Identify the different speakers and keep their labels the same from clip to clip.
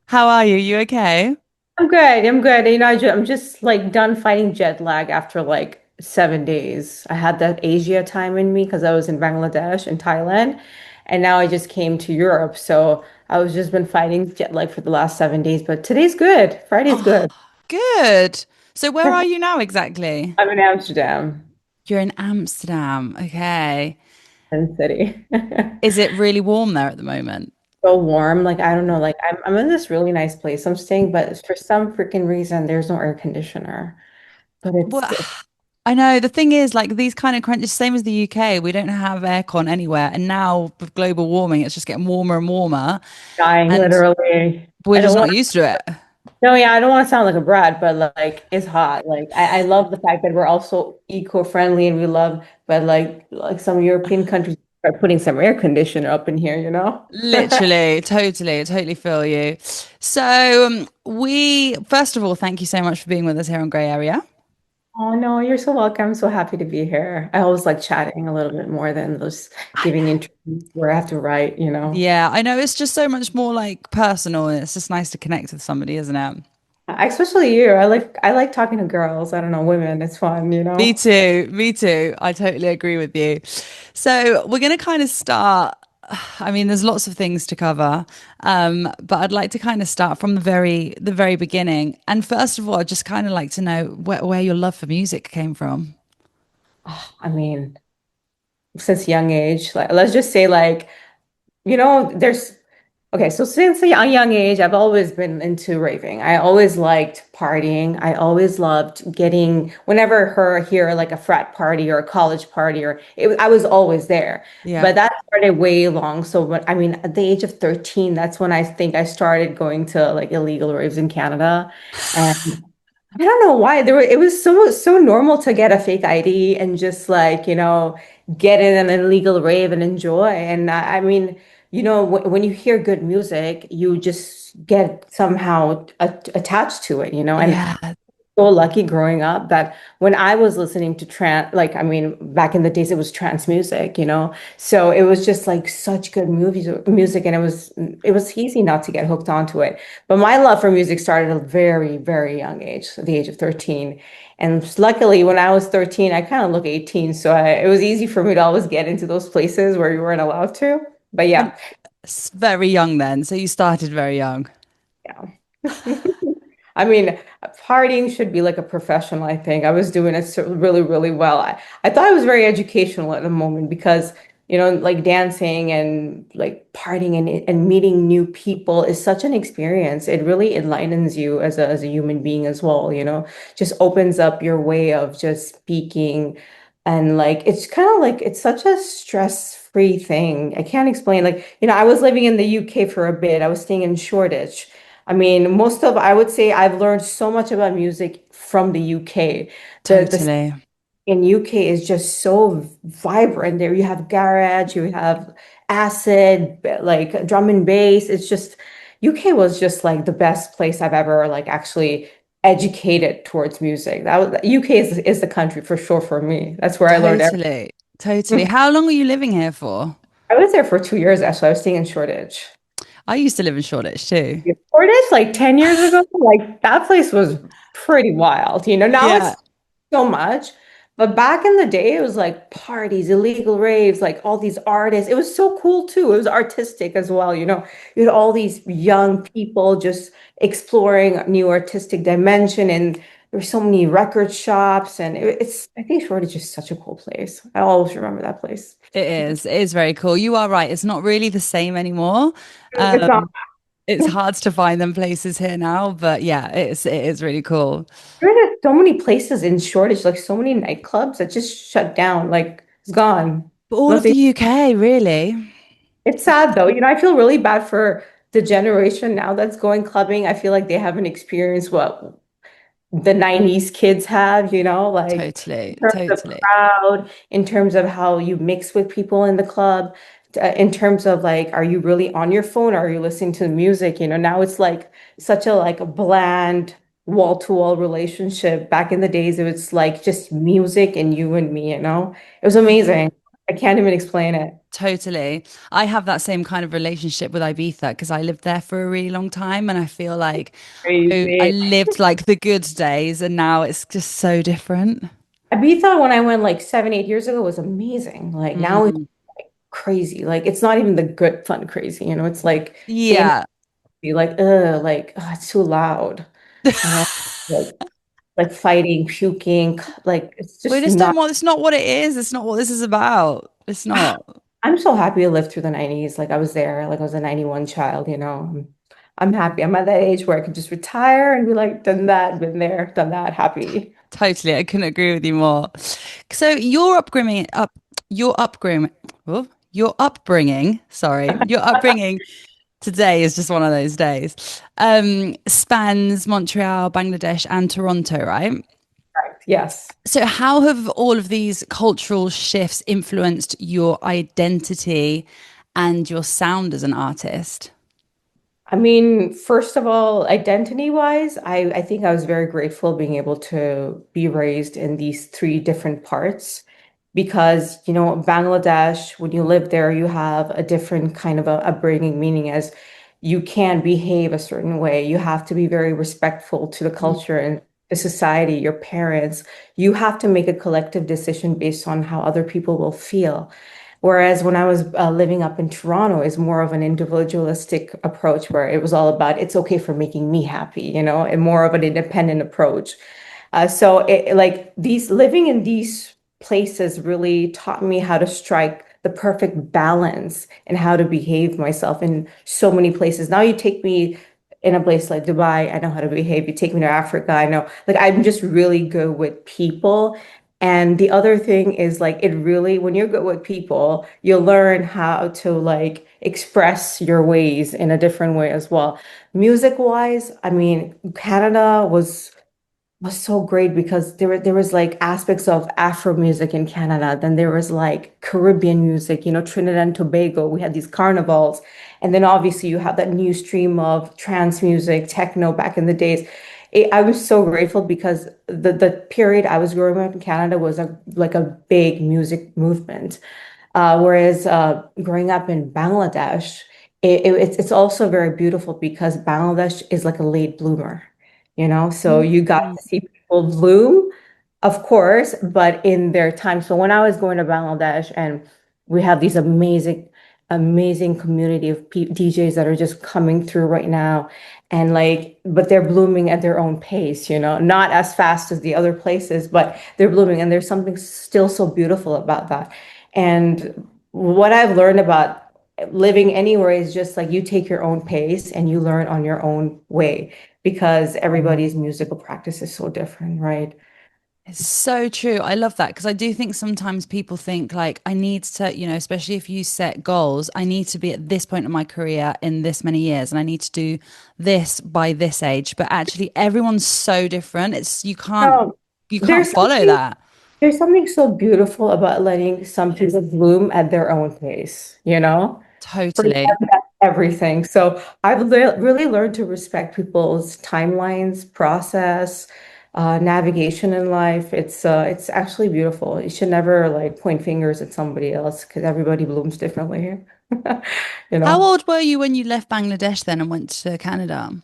Speaker 1: How are you? You okay?
Speaker 2: I'm good. I'm good. I'm just like done fighting jet lag after like 7 days. I had that Asia time in me because I was in Bangladesh and Thailand, and now I just came to Europe. So I was just been fighting jet lag for the last 7 days. But today's good. Friday's
Speaker 1: Oh,
Speaker 2: good.
Speaker 1: good. So where are you now exactly?
Speaker 2: I'm in Amsterdam,
Speaker 1: You're in Amsterdam. Okay.
Speaker 2: in city.
Speaker 1: Is it really warm there at the moment?
Speaker 2: So warm. Like I don't know. Like I'm in this really nice place I'm staying, but for some freaking reason there's no air conditioner. But
Speaker 1: Well,
Speaker 2: it's
Speaker 1: I know the thing is like these kind of crunches, same as the UK, we don't have aircon anywhere. And now with global warming, it's just getting warmer and warmer.
Speaker 2: dying
Speaker 1: And
Speaker 2: literally.
Speaker 1: we're
Speaker 2: I
Speaker 1: just
Speaker 2: don't
Speaker 1: not
Speaker 2: want
Speaker 1: used to it.
Speaker 2: No, yeah, I don't want to sound like a brat, but like it's hot. Like I love the fact that we're also eco-friendly and we love, but like some European countries are putting some air conditioner up in here, you know?
Speaker 1: Literally, totally, I totally feel you. So, we first of all, thank you so much for being with us here on Grey Area.
Speaker 2: Oh no, you're so welcome. I'm so happy to be here. I always like chatting a little bit more than just
Speaker 1: I
Speaker 2: giving
Speaker 1: know.
Speaker 2: interviews where I have to write, you know?
Speaker 1: Yeah, I know it's just so much more like personal and it's just nice to connect with somebody, isn't it?
Speaker 2: Especially you. I like talking to girls. I don't know, women. It's fun, you
Speaker 1: Me
Speaker 2: know?
Speaker 1: too. Me too. I totally agree with you. So we're going to kind of start. I mean, there's lots of things to cover, but I'd like to kind of start from the very beginning. And first of all, I'd just kind of like to know where your love for music came from.
Speaker 2: Oh, I mean, since young age, like let's just say there's okay, so since a young age, I've always been into raving. I always liked partying. I always loved getting, whenever her here, like a frat party or a college party, I was always there.
Speaker 1: Yeah.
Speaker 2: But that started way long. So, I mean, at the age of 13, that's when I think I started going to like illegal raves in Canada. And I don't know why it was so normal to get a fake ID and just like, get in an illegal rave and enjoy. And I mean, when you hear good music, you just get somehow attached to it, and
Speaker 1: Yeah,
Speaker 2: so lucky growing up that when I was listening to like, I mean, back in the days, it was trance music, so it was just like such good music, and it was easy not to get hooked onto it. But my love for music started at a very, very young age, at the age of 13. And luckily, when I was 13, I kind of look 18, so it was easy for me to always get into those places where you weren't allowed to. But
Speaker 1: and
Speaker 2: yeah,
Speaker 1: very young then. So you started very young.
Speaker 2: yeah. I mean, partying should be like a professional, I think. I was doing it really, really well. I thought it was very educational at the moment because, like dancing and like partying and meeting new people is such an experience. It really enlightens you as a human being as well, just opens up your way of just speaking. And like, it's kind of like, it's such a stress-free thing. I can't explain. Like, I was living in the UK for a bit. I was staying in Shoreditch. I mean, I would say I've learned so much about music from the UK. The
Speaker 1: Totally.
Speaker 2: in UK is just so vibrant. There you have garage, you have acid, like drum and bass. It's just UK was just like the best place I've ever like actually educated towards music. UK is the country for sure for me. That's where I learned
Speaker 1: Totally. Totally.
Speaker 2: everything.
Speaker 1: How long were you living here for?
Speaker 2: I was there for 2 years actually. I was staying in Shoreditch.
Speaker 1: I used to live in Shoreditch too.
Speaker 2: Shoreditch, like 10 years ago, like that place was pretty wild. Now
Speaker 1: Yeah,
Speaker 2: it's so much, but back in the day, it was like parties, illegal raves, like all these artists. It was so cool too. It was artistic as well. You had all these young people just exploring a new artistic dimension, and there were so many record shops, and I think Shoreditch is such a cool place. I always remember that place.
Speaker 1: it is. It is very cool. You are right. It's not really the same anymore.
Speaker 2: It's not.
Speaker 1: It's hard to find them places here now, but yeah, it is really cool.
Speaker 2: There are so many places in Shoreditch, like so many nightclubs that just shut down, like it's gone.
Speaker 1: But all of the
Speaker 2: Nothing.
Speaker 1: UK, really.
Speaker 2: It's sad though. I feel really bad for the generation now that's going clubbing. I feel like they haven't experienced what the 90s kids have, like
Speaker 1: Totally,
Speaker 2: in terms of
Speaker 1: totally.
Speaker 2: crowd, in terms of how you mix with people in the club, in terms of like, are you really on your phone or are you listening to the music? Now it's like such a like a bland wall-to-wall relationship. Back in the days, it was like just music and you and me, It was amazing. I can't even explain it.
Speaker 1: Totally. I have that same kind of relationship with Ibiza because I lived there for a really long time and I feel like I
Speaker 2: Crazy.
Speaker 1: lived like the good days and now it's just so different.
Speaker 2: Ibiza, when I went like 7, 8 years ago, was amazing. Like now it's
Speaker 1: Mm.
Speaker 2: crazy. Like it's not even the good fun crazy, it's like the
Speaker 1: Yeah.
Speaker 2: like it's too loud, you know, like fighting, puking, like it's
Speaker 1: We
Speaker 2: just
Speaker 1: just don't
Speaker 2: not.
Speaker 1: want, it's not what it is. It's not what this is about. It's not.
Speaker 2: I'm so happy to live through the 90s. Like I was there, like I was a 91 child, I'm happy. I'm at that age where I could just retire and be like, done that, been there, done that, happy.
Speaker 1: Totally. I couldn't agree with you more. So your upbringing, oh, your upbringing today is just one of those days. Spans Montreal, Bangladesh, and Toronto, right?
Speaker 2: Right. Yes.
Speaker 1: So, how have all of these cultural shifts influenced your identity and your sound as an artist?
Speaker 2: I mean, first of all, identity-wise, I think I was very grateful being able to be raised in these three different parts because, Bangladesh, when you live there, you have a different kind of a upbringing, meaning as you can't behave a certain way. You have to be very respectful to the culture and the society, your parents. You have to make a collective decision based on how other people will feel. Whereas when I was living up in Toronto, is more of an individualistic approach where it was all about it's okay for making me happy, and more of an independent approach. So like these living in these places really taught me how to strike the perfect balance and how to behave myself in so many places. Now you take me in a place like Dubai, I know how to behave. You take me to Africa, I know. Like I'm just really good with people. And the other thing is like it really, when you're good with people, you'll learn how to like express your ways in a different way as well. Music wise, I mean, Canada was so great because there was like aspects of Afro music in Canada. Then there was like Caribbean music, Trinidad and Tobago. We had these carnivals. And then obviously you have that new stream of trance music, techno back in the days. I was so grateful because the period I was growing up in Canada was like a big music movement. Whereas growing up in Bangladesh, it's also very beautiful because Bangladesh is like a late bloomer, so you got
Speaker 1: Mm.
Speaker 2: to see people bloom, of course, but in their time. So when I was going to Bangladesh and we have these amazing, amazing community of DJs that are just coming through right now and like, but they're blooming at their own pace, not as fast as the other places, but they're blooming. And there's something still so beautiful about that. And what I've learned about living anywhere is just like you take your own pace and you learn on your own way because everybody's musical practice is so different, right?
Speaker 1: It's so true. I love that because I do think sometimes people think like I need to, especially if you set goals, I need to be at this point in my career in this many years and I need to do this by this age. But actually everyone's so different. It's
Speaker 2: No,
Speaker 1: you can't
Speaker 2: there's
Speaker 1: follow
Speaker 2: something
Speaker 1: that.
Speaker 2: there's something so beautiful about letting some people bloom at their own pace. For them,
Speaker 1: Totally.
Speaker 2: that's everything. So I've really learned to respect people's timelines, process, navigation in life. It's actually beautiful. You should never like point fingers at somebody else because everybody blooms differently. You
Speaker 1: How
Speaker 2: know.
Speaker 1: old were you when you left Bangladesh then and went to Canada?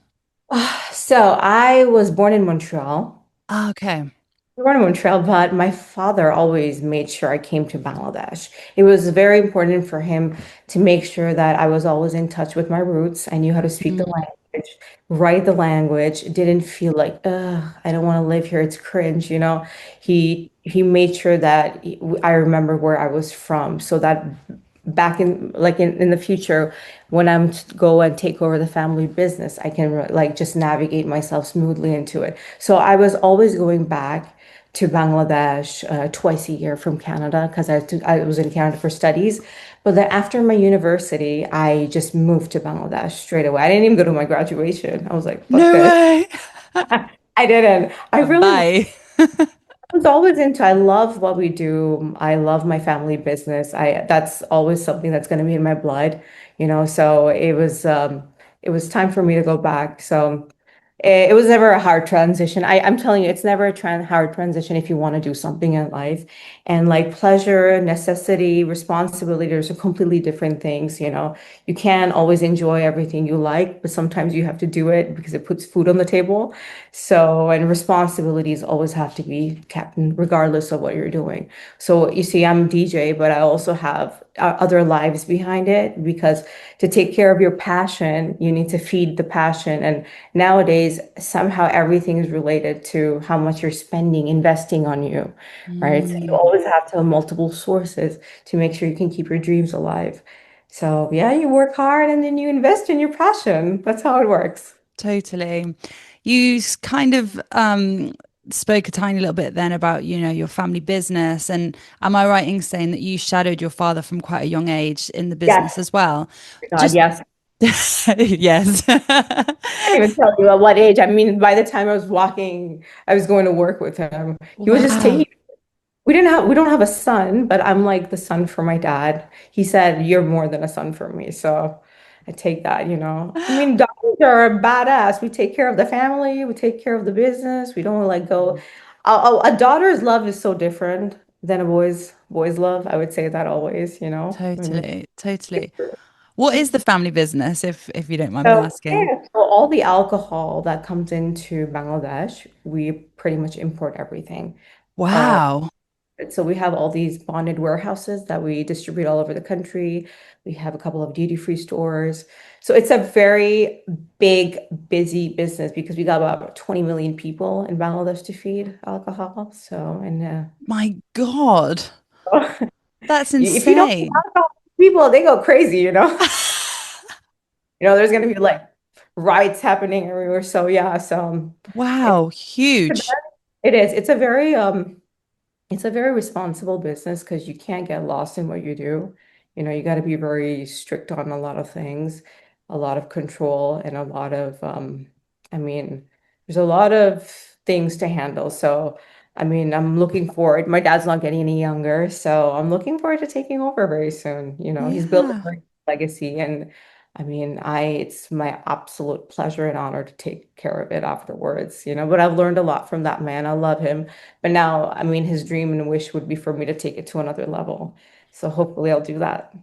Speaker 2: So I was born in Montreal.
Speaker 1: Ah, okay.
Speaker 2: Born in Montreal, but my father always made sure I came to Bangladesh. It was very important for him to make sure that I was always in touch with my roots. I knew how to speak the
Speaker 1: Mm.
Speaker 2: language, write the language. It didn't feel like, ugh, I don't want to live here. It's cringe. He made sure that I remember where I was from, so that back in like in the future, when I'm to go and take over the family business, I can like just navigate myself smoothly into it. So I was always going back to Bangladesh twice a year from Canada because I was in Canada for studies. But then after my university, I just moved to Bangladesh straight away. I didn't even go to my graduation. I was like, fuck
Speaker 1: No
Speaker 2: this.
Speaker 1: way.
Speaker 2: I didn't.
Speaker 1: Bye.
Speaker 2: I was always into, I love what we do. I love my family business. That's always something that's going to be in my blood. So it was time for me to go back. So it was never a hard transition. I'm telling you, it's never a hard transition if you want to do something in life. And like pleasure, necessity, responsibility, those are completely different things, you know. You can't always enjoy everything you like, but sometimes you have to do it because it puts food on the table. So, and responsibilities always have to be kept regardless of what you're doing. So you see, I'm DJ, but I also have other lives behind it because to take care of your passion, you need to feed the passion. And nowadays, somehow everything is related to how much you're spending, investing on you, right? So you
Speaker 1: Mm,
Speaker 2: always have to have multiple sources to make sure you can keep your dreams alive. So yeah, you work hard and then you invest in your passion. That's how it works.
Speaker 1: totally. You kind of spoke a tiny little bit then about, your family business. And am I right in saying that you shadowed your father from quite a young age in the business
Speaker 2: Yes,
Speaker 1: as well?
Speaker 2: God,
Speaker 1: Just,
Speaker 2: yes.
Speaker 1: yes.
Speaker 2: I can't even tell you at what age. I mean, by the time I was walking, I was going to work with him. He was just
Speaker 1: Wow.
Speaker 2: taking. We don't have a son, but I'm like the son for my dad. He said, "You're more than a son for me." So I take that, you know. I mean, doctors are badass. We take care of the family, we take care of the business. We don't let go. A daughter's love is so different than a boy's love. I would say that always, you know. I mean,
Speaker 1: Totally, totally. What is the family business, if you don't mind me
Speaker 2: so
Speaker 1: asking?
Speaker 2: yeah, so all the alcohol that comes into Bangladesh, we pretty much import everything.
Speaker 1: Wow.
Speaker 2: So we have all these bonded warehouses that we distribute all over the country. We have a couple of duty-free stores. So it's a very big, busy business because we got about 20 million people in Bangladesh to feed alcohol. So, and
Speaker 1: My God. That's
Speaker 2: if you don't feed
Speaker 1: insane.
Speaker 2: alcohol to people, they go crazy, you know? You know, there's going to be like riots happening everywhere. So yeah, it's
Speaker 1: Wow, huge.
Speaker 2: it is. It's a very responsible business because you can't get lost in what you do. You know, you got to be very strict on a lot of things, a lot of control, and a lot of, I mean, there's a lot of things to handle. So, I mean, I'm looking forward. My dad's not getting any younger, so I'm looking forward to taking over very soon. You know, he's built a
Speaker 1: Yeah.
Speaker 2: great legacy, and I mean, it's my absolute pleasure and honor to take care of it afterwards, you know, but I've learned a lot from that man. I love him. But now, I mean, his dream and wish would be for me to take it to another level. So hopefully I'll do that.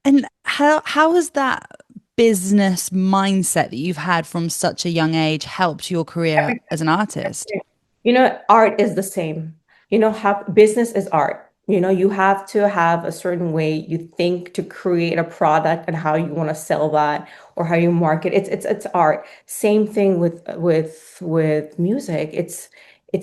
Speaker 1: And how has that business mindset that you've had from such a young age helped your career as an artist?
Speaker 2: You know, art is the same. You know, business is art. You know, you have to have a certain way you think to create a product and how you want to sell that or how you market. It's art. Same thing with music. It's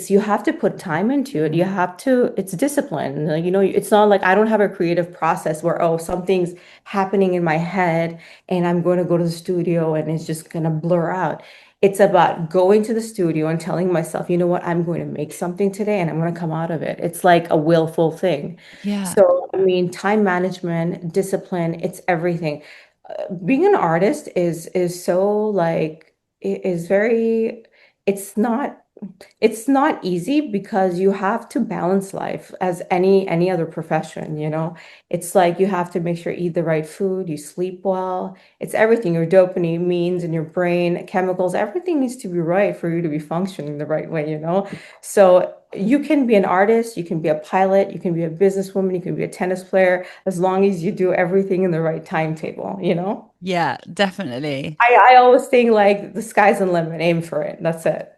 Speaker 2: you have to put time into it. You have to, it's discipline. Like, you know, it's not like I don't have a creative process where, oh, something's happening in my head and I'm going to go to the studio and it's just going to blur out. It's about going to the studio and telling myself, you know what, I'm going to make something today and I'm going to come out of it. It's like a willful thing.
Speaker 1: Yeah.
Speaker 2: So, I mean, time management, discipline, it's everything. Being an artist is so like it is very it's not it's not easy because you have to balance life as any other profession, you know. It's like you have to make sure you eat the right food, you sleep well. It's everything, your dopamine means in your brain, chemicals, everything needs to be right for you to be functioning the right way, you know. So you can be an artist, you can be a pilot, you can be a businesswoman, you can be a tennis player, as long as you do everything in the right timetable, you know.
Speaker 1: Yeah, definitely.
Speaker 2: I always think like the sky's the limit, aim for it. That's it.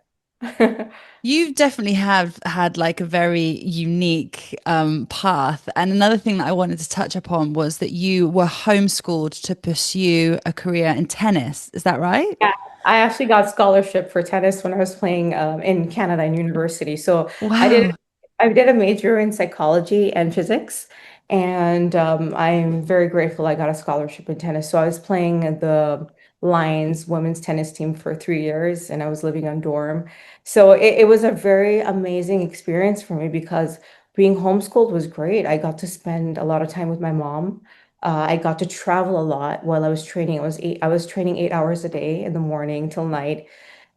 Speaker 1: You definitely have had like a very unique path. And another thing that I wanted to touch upon was that you were homeschooled to pursue a career in tennis. Is that right?
Speaker 2: Yeah, I actually got scholarship for tennis when I was playing in Canada in university. So I did
Speaker 1: Wow.
Speaker 2: I did a major in psychology and physics, and I'm very grateful I got a scholarship in tennis. So I was playing the Lions women's tennis team for 3 years, and I was living on dorm. So it was a very amazing experience for me because being homeschooled was great. I got to spend a lot of time with my mom. I got to travel a lot while I was training. I was training 8 hours a day in the morning till night.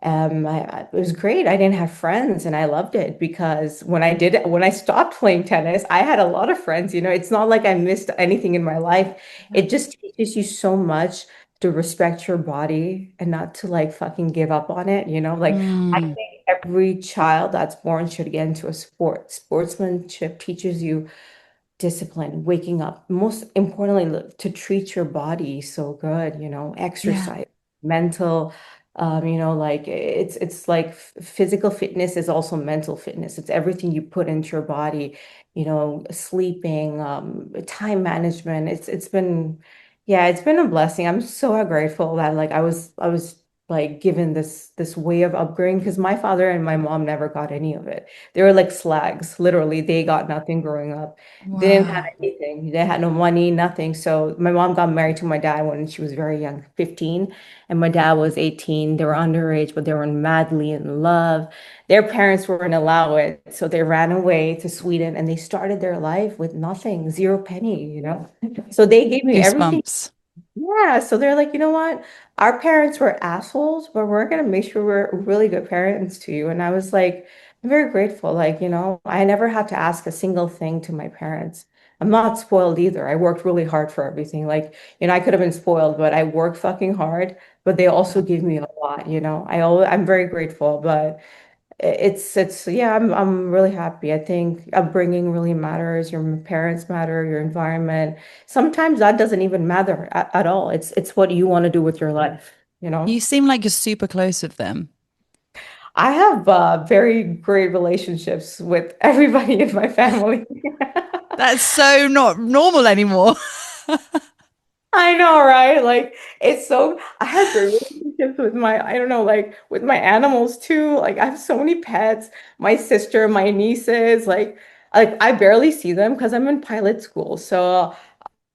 Speaker 2: It was great. I didn't have friends, and I loved it because when I stopped playing tennis, I had a lot of friends. You know, it's not like I missed anything in my life. It just teaches you so much to respect your body and not to like fucking give up on it, you know? Like I
Speaker 1: Mm,
Speaker 2: think every child that's born should get into a sport. Sportsmanship teaches you discipline, waking up, most importantly, to treat your body so good, you know,
Speaker 1: yeah.
Speaker 2: exercise, mental, you know, like it's like physical fitness is also mental fitness. It's everything you put into your body, you know, sleeping, time management. It's been, yeah, it's been a blessing. I'm so grateful that like I was like given this way of upbringing because my father and my mom never got any of it. They were like slags. Literally, they got nothing growing up. They didn't have
Speaker 1: Wow.
Speaker 2: anything. They had no money, nothing. So my mom got married to my dad when she was very young, 15, and my dad was 18. They were underage, but they were madly in love. Their parents wouldn't allow it, so they ran away to Sweden and they started their life with nothing, zero penny, you know. So they gave me everything.
Speaker 1: Goosebumps.
Speaker 2: Yeah, so they're like, you know what? Our parents were assholes, but we're gonna make sure we're really good parents to you. And I was like, I'm very grateful. Like, you know, I never had to ask a single thing to my parents. I'm not spoiled either. I worked really hard for everything. Like, you know, I could have been spoiled, but I worked fucking hard. But they also give me a lot, you know. I'm very grateful, but it's yeah, I'm really happy. I think upbringing really matters. Your parents matter, your environment. Sometimes that doesn't even matter at all. It's what you want to do with your life, you know?
Speaker 1: You seem like you're super close with them.
Speaker 2: I have very great relationships with everybody in my family.
Speaker 1: That's so not normal anymore.
Speaker 2: I know, right? Like it's so I have great relationships with my I don't know, like with my animals too. Like I have so many pets, my sister, my nieces, like I barely see them because I'm in pilot school. So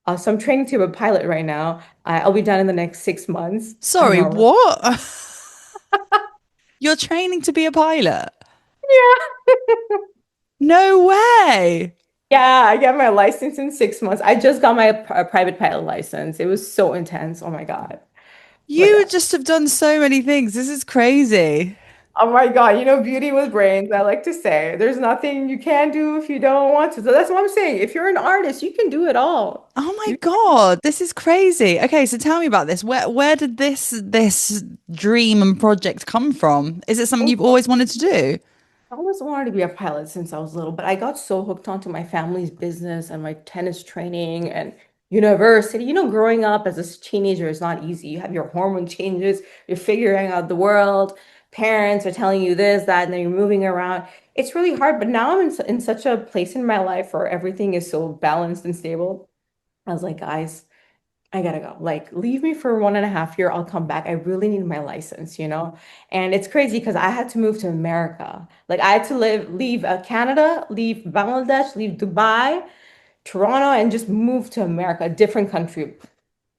Speaker 2: I'm training to be a pilot right now. I'll be done in the next 6 months. I
Speaker 1: Sorry,
Speaker 2: know, right?
Speaker 1: what? You're training to be a pilot?
Speaker 2: Yeah.
Speaker 1: No way.
Speaker 2: Yeah, I got my license in 6 months. I just got my private pilot license. It was so intense. Oh my God. But
Speaker 1: You
Speaker 2: yeah.
Speaker 1: just have done so many things. This is crazy.
Speaker 2: Oh my God, you know, beauty with brains, I like to say. There's nothing you can do if you don't want to. So that's what I'm saying. If you're an artist, you can do it all.
Speaker 1: Oh my
Speaker 2: You
Speaker 1: God, this is crazy. Okay, so tell me about this. Where did this dream and project come from? Is it something
Speaker 2: can
Speaker 1: you've always wanted to do?
Speaker 2: I always wanted to be a pilot since I was little, but I got so hooked onto my family's business and my tennis training and university. You know, growing up as a teenager is not easy. You have your hormone changes, you're figuring out the world, parents are telling you this, that, and then you're moving around. It's really hard, but now I'm in such a place in my life where everything is so balanced and stable. I was like, guys, I gotta go. Like, leave me for 1.5 years. I'll come back. I really need my license, you know? And it's crazy because I had to move to America. Like, I had to leave Canada, leave Bangladesh, leave Dubai, Toronto, and just move to America, a different country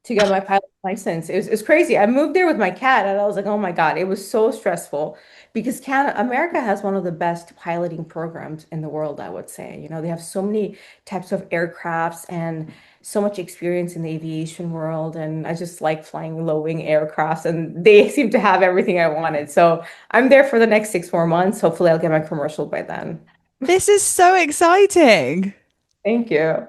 Speaker 2: to get my pilot license. It was crazy. I moved there with my cat and I was like, oh my God, it was so stressful because Canada, America has one of the best piloting programs in the world, I would say. You know, they have so many types of aircrafts and so much experience in the aviation world. And I just like flying low-wing aircrafts and they seem to have everything I wanted. So I'm there for the next 6 more months. Hopefully I'll get my commercial by then.
Speaker 1: This is so exciting.
Speaker 2: Thank you.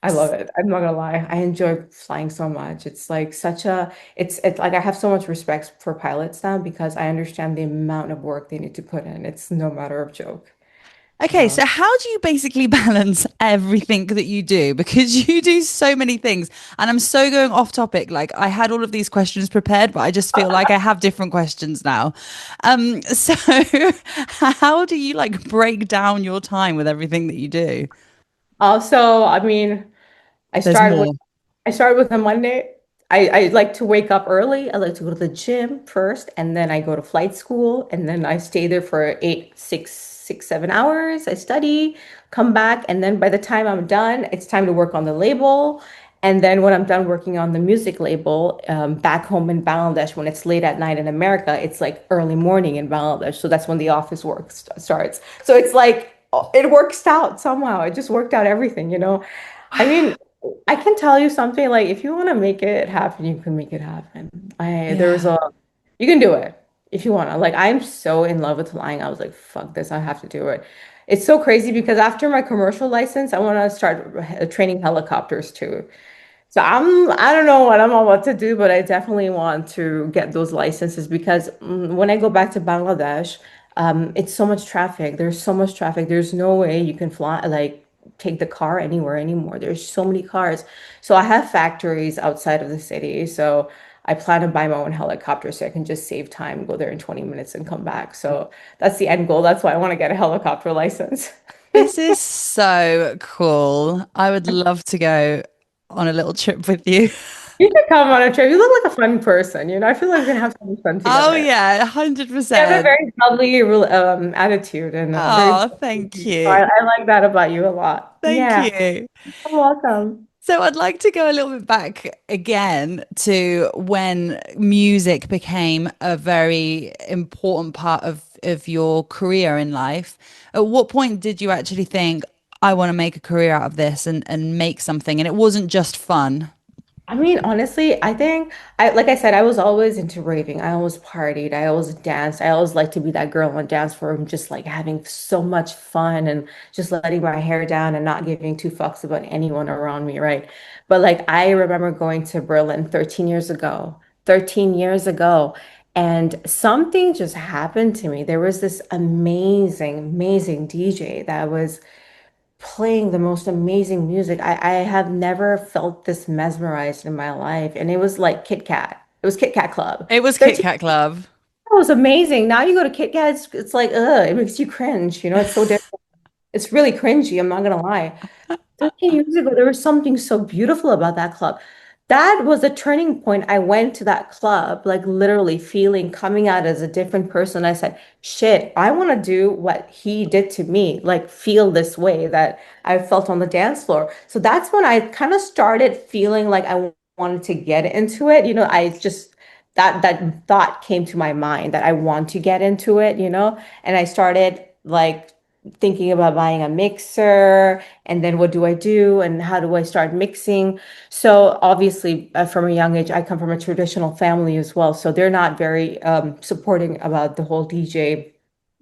Speaker 2: I love it. I'm not gonna lie. I enjoy flying so much. It's like it's like I have so much respect for pilots now because I understand the amount of work they need to put in. It's no matter of joke.
Speaker 1: Okay,
Speaker 2: So
Speaker 1: so how do you basically balance everything that you do? Because you do so many things. And I'm so going off topic. Like I had all of these questions prepared, but I just feel like I have different questions now. So how do you like break down your time with everything that you do?
Speaker 2: also, I mean, I
Speaker 1: There's
Speaker 2: started with
Speaker 1: more.
Speaker 2: I started with a Monday. I like to wake up early. I like to go to the gym first, and then I go to flight school, and then I stay there for 7 hours. I study, come back, and then by the time I'm done, it's time to work on the label. And then when I'm done working on the music label, back home in Bangladesh, when it's late at night in America, it's like early morning in Bangladesh. So that's when the office work starts. So it's like it works out somehow. It just worked out everything, you know. I mean, I can tell you something like if you want to make it happen, you can make it happen. There's
Speaker 1: Yeah.
Speaker 2: a you can do it if you want to. Like I'm so in love with flying. I was like, fuck this, I have to do it. It's so crazy because after my commercial license, I want to start training helicopters too So I don't know what I'm about to do, but I definitely want to get those licenses because when I go back to Bangladesh, it's so much traffic. There's so much traffic. There's no way you can fly, like take the car anywhere anymore. There's so many cars. So I have factories outside of the city. So I plan to buy my own helicopter so I can just save time, go there in 20 minutes and come back. So that's the end goal. That's why I want to get a helicopter license.
Speaker 1: This is so cool. I would love to go on a little trip with you.
Speaker 2: You should come on a trip. You look like a fun person. I feel like we're gonna have so much fun
Speaker 1: Oh
Speaker 2: together.
Speaker 1: yeah,
Speaker 2: You have a
Speaker 1: 100%.
Speaker 2: very bubbly attitude and a very
Speaker 1: Oh, thank
Speaker 2: I,
Speaker 1: you.
Speaker 2: I like that about you a lot.
Speaker 1: Thank
Speaker 2: Yeah,
Speaker 1: you.
Speaker 2: you're welcome.
Speaker 1: So I'd like to go a little bit back again to when music became a very important part of your career in life. At what point did you actually think, I want to make a career out of this and make something? And it wasn't just fun.
Speaker 2: I mean, honestly, I think like I said, I was always into raving. I always partied. I always danced. I always liked to be that girl on dance floor, just like having so much fun and just letting my hair down and not giving two fucks about anyone around me, right? But like I remember going to Berlin 13 years ago, 13 years ago, and something just happened to me. There was this amazing, amazing DJ that was playing the most amazing music. I have never felt this mesmerized in my life. And it was like Kit Kat. It was Kit Kat Club.
Speaker 1: It was Kit
Speaker 2: 13
Speaker 1: Kat Club.
Speaker 2: was amazing. Now you go to Kit Kat, it's like, ugh, it makes you cringe. It's so different. It's really cringy, I'm not gonna lie. 13 years ago, there was something so beautiful about that club. That was a turning point. I went to that club, like literally feeling coming out as a different person. I said, shit, I want to do what he did to me, like feel this way that I felt on the dance floor. So that's when I kind of started feeling like I wanted to get into it. I just that thought came to my mind that I want to get into it, and I started like thinking about buying a mixer and then what do I do and how do I start mixing? So obviously, from a young age, I come from a traditional family as well. So they're not very supporting about the whole DJ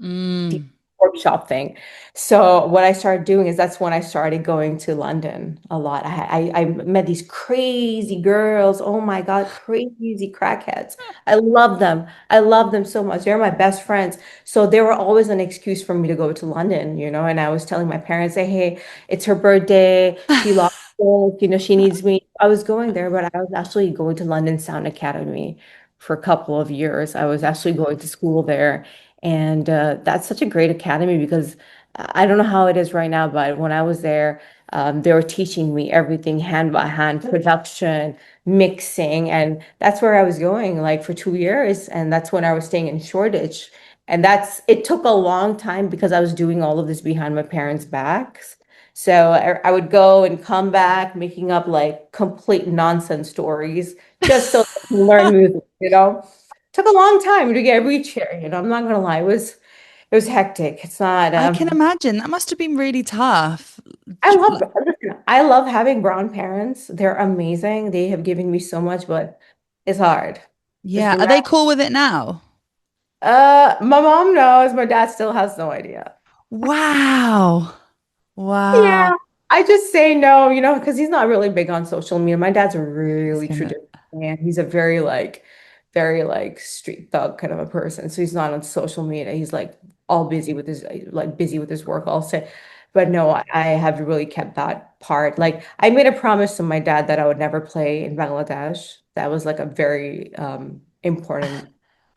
Speaker 1: Mm.
Speaker 2: workshop thing. So what I started doing is that's when I started going to London a lot. I met these crazy girls. Oh my God, crazy crackheads. I love them. I love them so much. They're my best friends. So they were always an excuse for me to go to London, and I was telling my parents, say, hey, it's her birthday. She lost it, she needs me. I was going there, but I was actually going to London Sound Academy for a couple of years. I was actually going to school there. And that's such a great academy because I don't know how it is right now, but when I was there, they were teaching me everything hand by hand, production, mixing, and that's where I was going like for 2 years. And that's when I was staying in Shoreditch. And it took a long time because I was doing all of this behind my parents' backs. So I would go and come back making up like complete nonsense stories just so I can learn music. Took a long time to get reach here, I'm not gonna lie. It was hectic. It's not
Speaker 1: I can imagine that must have been really tough.
Speaker 2: listen, I love having brown parents. They're amazing. They have given me so much, but it's hard. It's
Speaker 1: Yeah.
Speaker 2: been
Speaker 1: Are they cool with it now?
Speaker 2: my mom knows, my dad still has no idea.
Speaker 1: Wow.
Speaker 2: Yeah,
Speaker 1: Wow.
Speaker 2: I just say no, because he's not really big on social media. My dad's a
Speaker 1: It's
Speaker 2: really
Speaker 1: gonna.
Speaker 2: traditional man. He's a very like street thug kind of a person. So he's not on social media. He's like all busy with his work. I'll say, but no, I have really kept that part. Like I made a promise to my dad that I would never play in Bangladesh. That was like a very important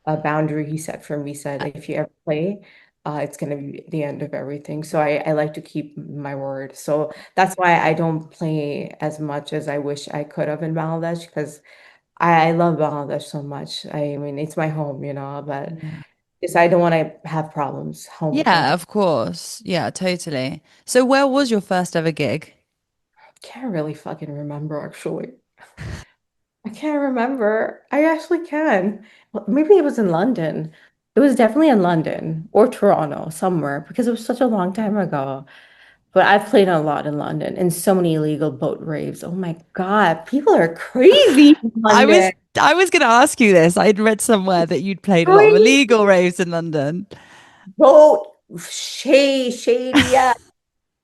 Speaker 2: boundary he set for me. Said if you ever play it's going to be the end of everything. So I like to keep my word. So that's why I don't play as much as I wish I could have in Bangladesh because I love Bangladesh so much. I mean, it's my home, but
Speaker 1: Yeah.
Speaker 2: I don't want to have problems
Speaker 1: Yeah,
Speaker 2: home.
Speaker 1: of course. Yeah, totally. So where was your first ever gig?
Speaker 2: Can't really fucking remember actually. I can't remember. I actually can. Well, maybe it was in London. It was definitely in London or Toronto, somewhere, because it was such a long time ago. But I've played a lot in London and so many illegal boat raves. Oh my God, people are crazy in
Speaker 1: I
Speaker 2: London.
Speaker 1: was I was going to ask you this. I'd read somewhere that you'd played a lot of
Speaker 2: Crazy
Speaker 1: illegal raves in London.
Speaker 2: boat, shady, yeah.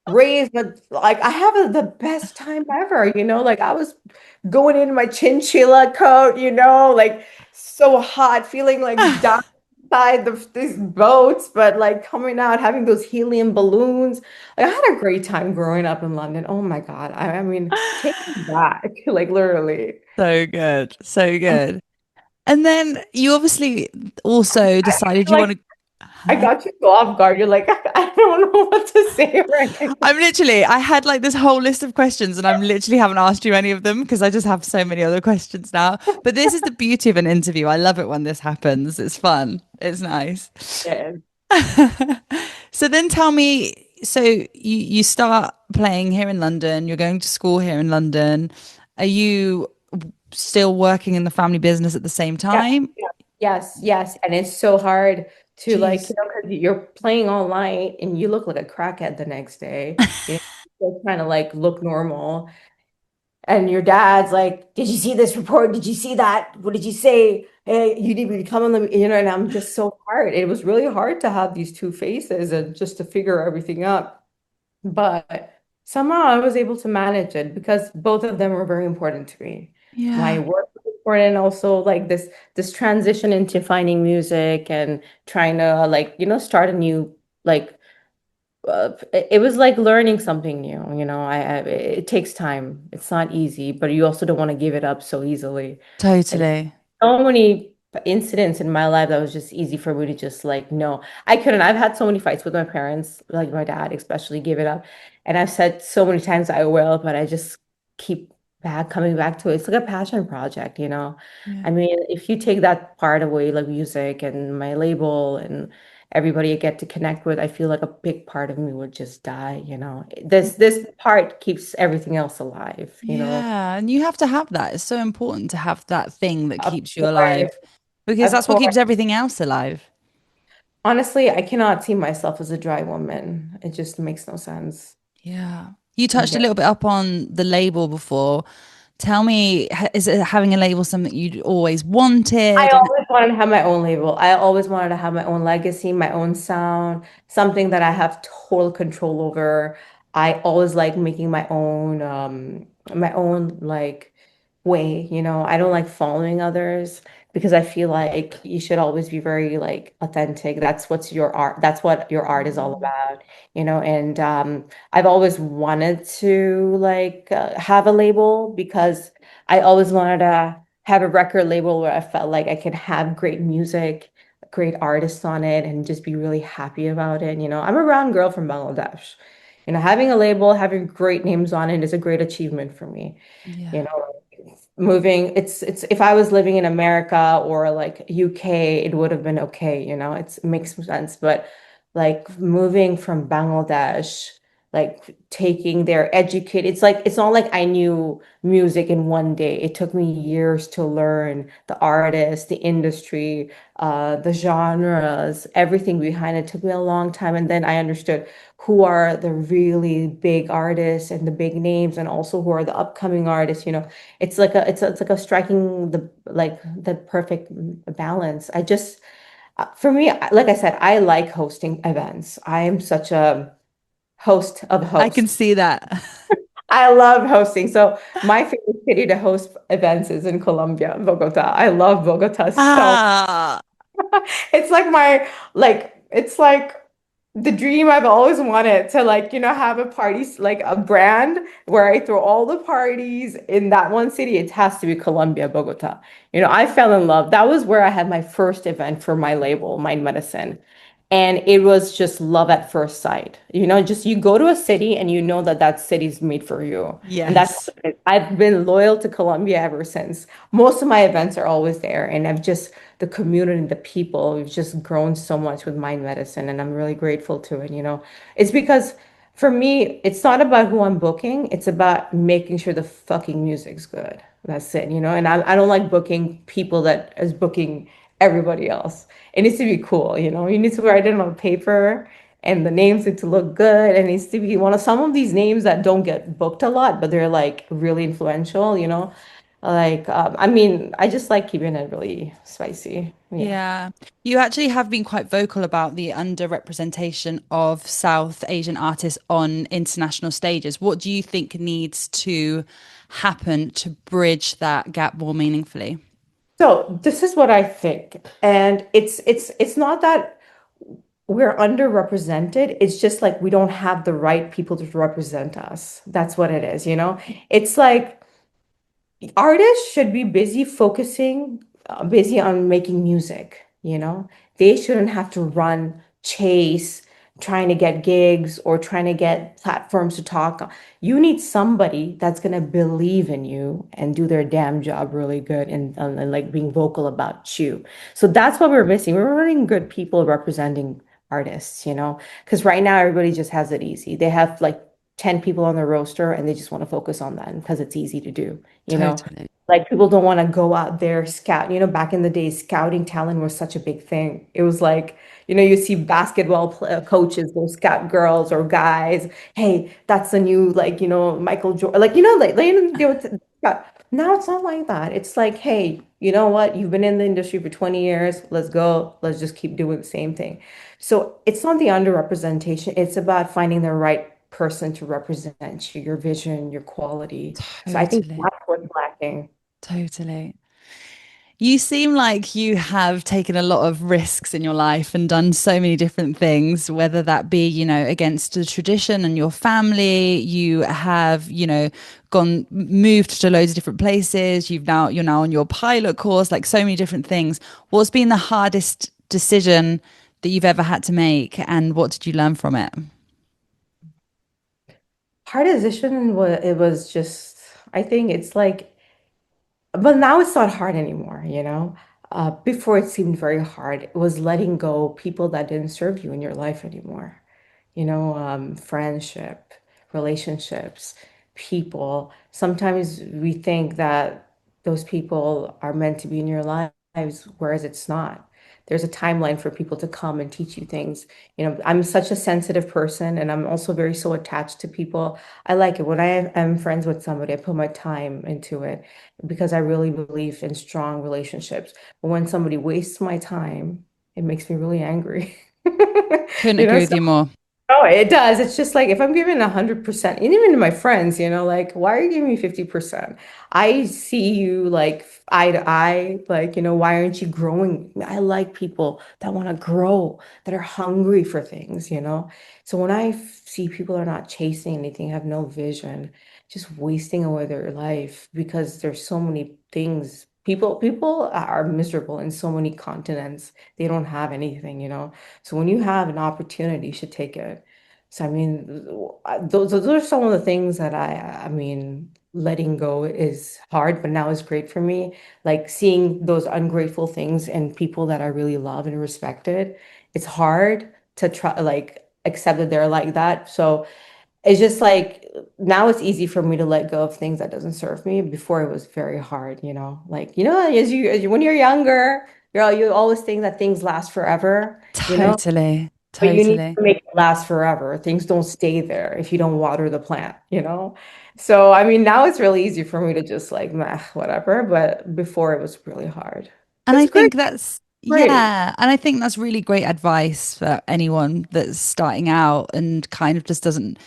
Speaker 2: rave, but like I have the best time ever, like I was going in my chinchilla coat, like so hot, feeling like down inside these boats, but like coming out, having those helium balloons. Like I had a great time growing up in London. Oh my God. I mean, take me back, like literally.
Speaker 1: So good. So
Speaker 2: I'm,
Speaker 1: good. And then you obviously also
Speaker 2: I
Speaker 1: decided
Speaker 2: feel
Speaker 1: you
Speaker 2: like
Speaker 1: want to.
Speaker 2: I got you so off guard. You're like, I don't know what to say right now.
Speaker 1: I had like this whole list of questions and I'm literally haven't asked you any of them because I just have so many other questions now. But this is the beauty of an interview. I love it when this happens. It's fun. It's nice.
Speaker 2: Yeah.
Speaker 1: So then tell me, so you start playing here in London, you're going to school here in London. Are you still working in the family business at the same
Speaker 2: Yeah.
Speaker 1: time?
Speaker 2: Yeah. Yes, yes. And it's so hard to like,
Speaker 1: Jeez.
Speaker 2: because you're playing all night and you look like a crackhead the next day. You're trying to like look normal. And your dad's like, did you see this report? Did you see that? What did you say? Hey, you need me to come on the, and I'm just so hard. It was really hard to have these two faces and just to figure everything out. But somehow I was able to manage it because both of them were very important to me. My
Speaker 1: Yeah,
Speaker 2: work was important, also like this transition into finding music and trying to like, start a new like it was like learning something new, it takes time. It's not easy, but you also don't want to give it up so easily. And
Speaker 1: totally.
Speaker 2: so many incidents in my life that was just easy for me to just like, no, I couldn't. I've had so many fights with my parents, like my dad, especially give it up. And I've said so many times I will, but I just keep coming back to it. It's like a passion project, you know?
Speaker 1: Yeah.
Speaker 2: I mean, if you take that part away, like music and my label and everybody I get to connect with, I feel like a big part of me would just die, you know? This part keeps everything else alive.
Speaker 1: Yeah, and you have to have that. It's so important to have that thing that
Speaker 2: Of
Speaker 1: keeps you
Speaker 2: course,
Speaker 1: alive because
Speaker 2: of
Speaker 1: that's what keeps
Speaker 2: course.
Speaker 1: everything else alive.
Speaker 2: Honestly, I cannot see myself as a dry woman. It just makes no sense.
Speaker 1: Yeah. You
Speaker 2: I'm
Speaker 1: touched a
Speaker 2: very
Speaker 1: little bit up on the label before. Tell me, is it having a label something you'd always
Speaker 2: I
Speaker 1: wanted? And
Speaker 2: always wanted to have my own label. I always wanted to have my own legacy, my own sound, something that I have total control over. I always like making my own like way, you know. I don't like following others because I feel like you should always be very like authentic. That's what's your art. That's what your art is all
Speaker 1: Mm,
Speaker 2: about, and I've always wanted to like have a label because I always wanted to have a record label where I felt like I could have great music, great artists on it, and just be really happy about it. I'm a brown girl from Bangladesh. Having a label, having great names on it is a great achievement for me. You
Speaker 1: yeah,
Speaker 2: know, moving, it's if I was living in America or like UK, it would have been okay, it makes sense. But like moving from Bangladesh, like taking their educate, it's not like I knew music in one day. It took me years to learn the artist, the industry, the genres, everything behind it. Took me a long time. And then I understood who are the really big artists and the big names, and also who are the upcoming artists. It's like a striking the perfect balance. For me, like I said, I like hosting events. I am such a host of
Speaker 1: I can
Speaker 2: hosts.
Speaker 1: see that.
Speaker 2: I love hosting. So my favorite city to host events is in Colombia, Bogota. I love Bogota so
Speaker 1: Ah,
Speaker 2: it's like it's like the dream I've always wanted to like, have a party, like a brand where I throw all the parties in that one city. It has to be Colombia, Bogota. I fell in love. That was where I had my first event for my label, Mind Medicine. And it was just love at first sight. Just you go to a city and you know that that city's made for you. And that's
Speaker 1: yes.
Speaker 2: I've been loyal to Colombia ever since. Most of my events are always there. And the community, the people, we've just grown so much with Mind Medicine. And I'm really grateful to it. It's because for me, it's not about who I'm booking. It's about making sure the fucking music's good. That's it. And I don't like booking people that is booking everybody else. It needs to be cool. You need to write it on paper and the names need to look good. It needs to be one of some of these names that don't get booked a lot, but they're like really influential. Like, I mean, I just like keeping it really spicy. Yeah.
Speaker 1: Yeah. You actually have been quite vocal about the underrepresentation of South Asian artists on international stages. What do you think needs to happen to bridge that gap more meaningfully?
Speaker 2: So this is what I think. And it's not that we're underrepresented. It's just like we don't have the right people to represent us. That's what it is, you know? It's like artists should be busy focusing, busy on making music, you know? They shouldn't have to run, chase, trying to get gigs or trying to get platforms to talk. You need somebody that's going to believe in you and do their damn job really good and like being vocal about you. So that's what we're missing. We're running good people representing artists, you know? Because right now everybody just has it easy. They have like 10 people on their roster and they just want to focus on that because it's easy to do, you know?
Speaker 1: Totally.
Speaker 2: Like people don't want to go out there scout. You know, back in the day, scouting talent was such a big thing. It was like, you know, you see coaches, those scout girls or guys. Hey, that's the new like, you know, Michael Jordan. Like, you know, like they would scout. Now it's not like that. It's like, hey, you know what? You've been in the industry for 20 years. Let's go. Let's just keep doing the same thing. So it's not the underrepresentation. It's about finding the right person to represent you, your vision, your quality. So I think
Speaker 1: Totally.
Speaker 2: that's what's lacking.
Speaker 1: Totally. You seem like you have taken a lot of risks in your life and done so many different things, whether that be, against the tradition and your family. You have, moved to loads of different places. You're now on your pilot course, like so many different things. What's been the hardest decision that you've ever had to make, and what did you learn from it?
Speaker 2: Hard decision was it was just I think it's like but now it's not hard anymore, you know? Before it seemed very hard. It was letting go people that didn't serve you in your life anymore. You know, friendship, relationships, people. Sometimes we think that those people are meant to be in your lives, whereas it's not. There's a timeline for people to come and teach you things. You know, I'm such a sensitive person and I'm also very so attached to people. I like it when am friends with somebody, I put my time into it because I really believe in strong relationships. But when somebody wastes my time, it makes me really angry.
Speaker 1: Couldn't
Speaker 2: You
Speaker 1: agree
Speaker 2: know,
Speaker 1: with you more.
Speaker 2: oh, it does. It's just like if I'm giving 100%, and even to my friends, you know, like, why are you giving me 50%? I see you like eye to eye, like, you know, why aren't you growing? I like people that want to grow, that are hungry for things, you know? So when see people are not chasing anything, have no vision, just wasting away their life because there's so many things. People are miserable in so many continents. They don't have anything, you know? So when you have an opportunity, you should take it. So I mean, those are some of the things that I mean, letting go is hard, but now is great for me. Like seeing those ungrateful things in people that I really love and respected. It's hard to try like accept that they're like that. So it's just like now it's easy for me to let go of things that doesn't serve me. Before it was very hard, you know. Like, you know, as you when you're younger, you always think that things last forever, you know.
Speaker 1: Totally.
Speaker 2: But you need
Speaker 1: Totally.
Speaker 2: to make it last forever. Things don't stay there if you don't water the plant, you know? So, I mean, now it's really easy for me to just like, meh, whatever. But before it was really hard.
Speaker 1: And I
Speaker 2: It's great.
Speaker 1: think that's,
Speaker 2: Great.
Speaker 1: yeah. And I think that's really great advice for anyone that's starting out and kind of just doesn't,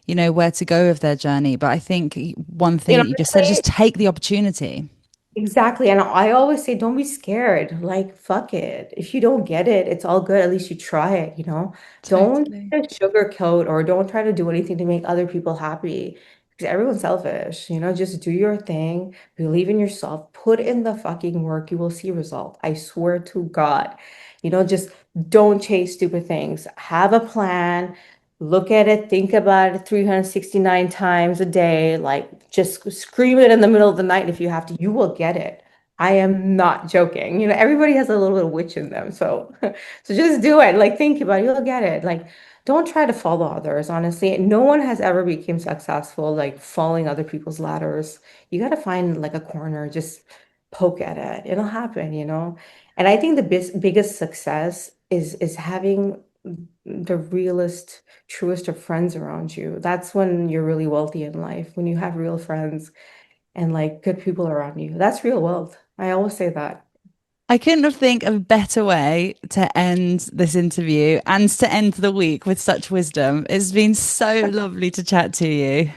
Speaker 1: where to go with their journey. But I think one thing
Speaker 2: You know,
Speaker 1: that you just said is just take the opportunity.
Speaker 2: exactly. And I always say, don't be scared. Like, fuck it. If you don't get it, it's all good. At least you try it, you know? Don't
Speaker 1: Totally.
Speaker 2: try to sugarcoat or don't try to do anything to make other people happy because everyone's selfish, you know? Just do your thing, believe in yourself, put in the fucking work. You will see result. I swear to God. You know, just don't chase stupid things. Have a plan. Look at it, think about it 369 times a day, like just scream it in the middle of the night if you have to. You will get it. I am not joking. You know, everybody has a little bit of witch in them. So so just do it. Like think about it, you'll get it. Like don't try to follow others, honestly. No one has ever become successful like following other people's ladders. You got to find like a corner, just poke at it. It'll happen, you know. And I think the biggest success is having the realest truest of friends around you. That's when you're really wealthy in life, when you have real friends. and like good people around you. That's real wealth. I always say that.
Speaker 1: I couldn't have think of a better way to end this interview and to end the week with such wisdom. It's been so lovely to chat to you.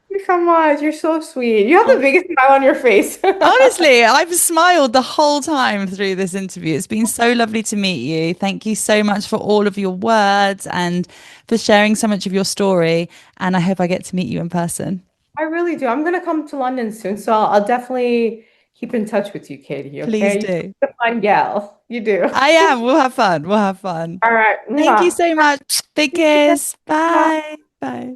Speaker 2: Thank you so much. You're so sweet. You have the
Speaker 1: Oh,
Speaker 2: biggest smile on your face.
Speaker 1: honestly, I've smiled the whole time through this interview. It's been so lovely to meet you. Thank you so much for all of your words and for sharing so much of your story. And I hope I get to meet you in person.
Speaker 2: I really do. I'm gonna come to London soon, so I'll definitely keep in touch with you, Katie.
Speaker 1: Please
Speaker 2: Okay,
Speaker 1: do.
Speaker 2: you're a fun gal. You do.
Speaker 1: I am. We'll have fun. We'll have fun.
Speaker 2: All right.
Speaker 1: Thank you
Speaker 2: Mwah.
Speaker 1: so much. Big
Speaker 2: You too.
Speaker 1: kiss.
Speaker 2: Bye.
Speaker 1: Bye. Bye.